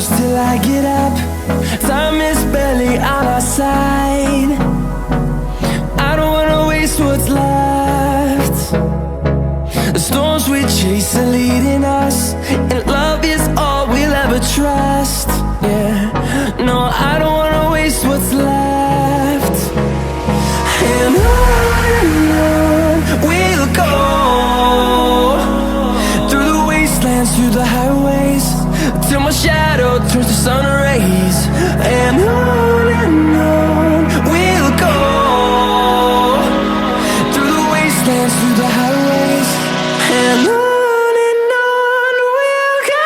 close till I get up. Time is barely on our side. I don't wanna waste what's left. The storms we chase are leading us, and love is all we'll ever trust. Yeah, no, I don't wanna waste what's left. And on we'll go, through the wastelands, through the highways, till my shadow turns to sun rays. And on we'll go, through the wastelands, through the highways, and on we'll go.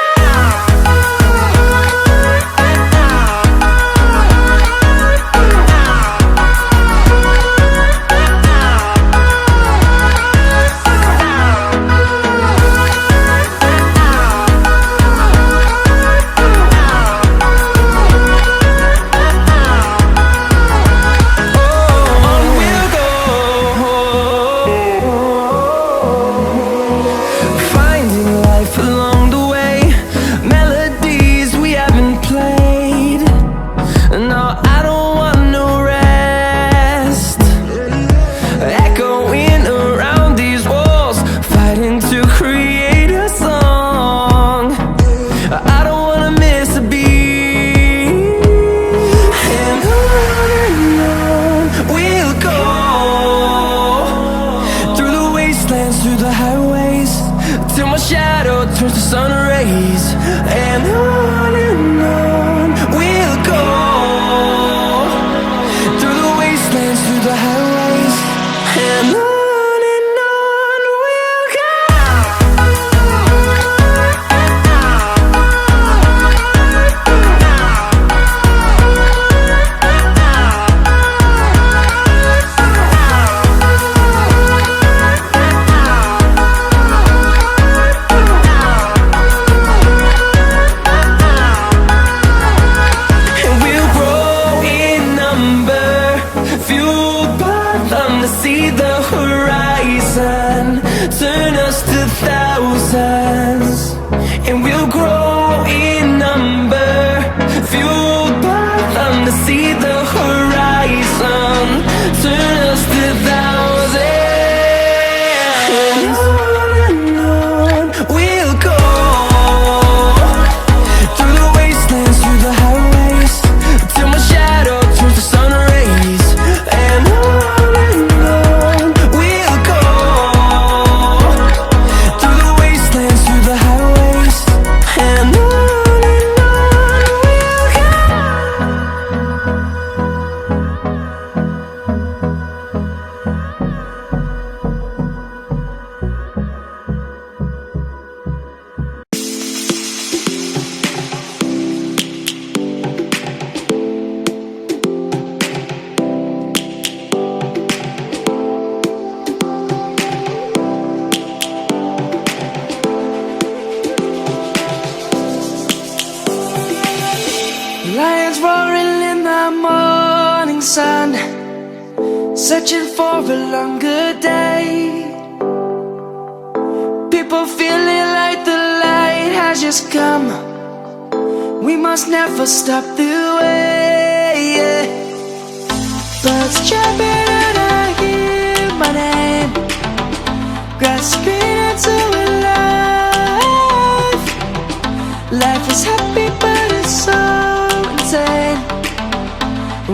Through the highways, till my shadow turns to sun rays. And on we'll go, through the wastelands, through the highways, and on we'll go. See the horizon, turn us to thousands, and we'll grow in number, fueled by them to see the horizon, turn us to thousands. And on we'll go, through the wastelands, through the highways, till my shadow turns to sun rays. And lions roaring in the morning sun, searching for a longer day. People feeling like the light has just come. We must never stop the way, yeah. Birds chirping and I hear my name, grasping into a life. Life is happy but it's so insane.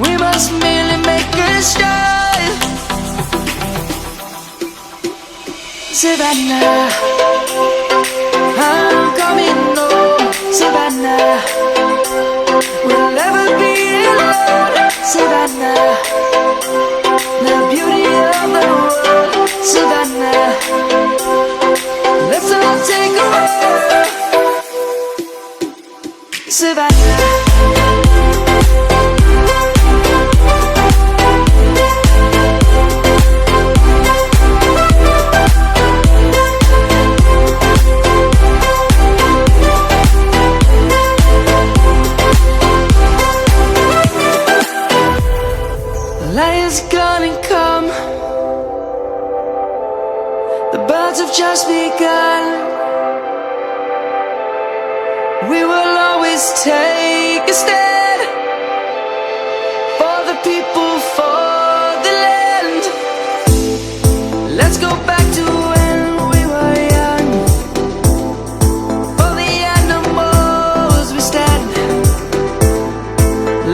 We must merely make a start. Savannah, I'm coming home. Savannah, we'll never be alone. Savannah, the beauty of the world. Savannah, let's all take a walk. Savannah. Lion's gonna come. The birds have just begun. We will always always take a stand for the people, for the land. Let's go back to when we were young. For the animals we stand.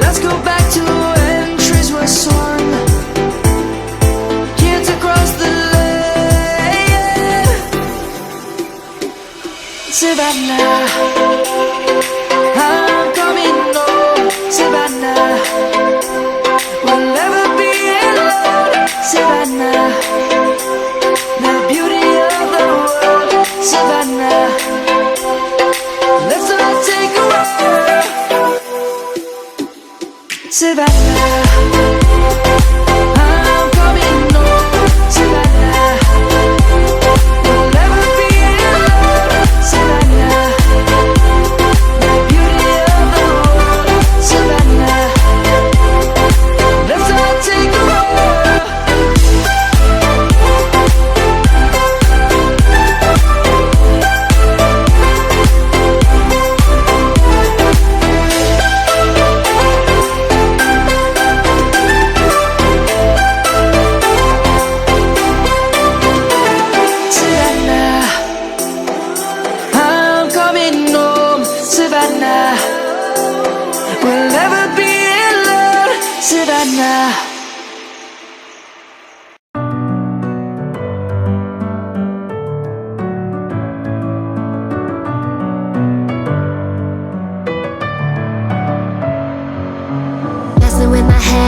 Let's go back to when trees were swung, kids across the land. Savannah, I'm coming home. Savannah, we'll never be alone. Savannah, the beauty of the world. Savannah, let's all take a walk. Savannah, I'm coming home. Savannah, we'll never be alone. Savannah, the beauty of the world. Savannah, let's all take a walk. Savannah, I'm coming home. Savannah, we'll never be alone. Savannah. Messing with my head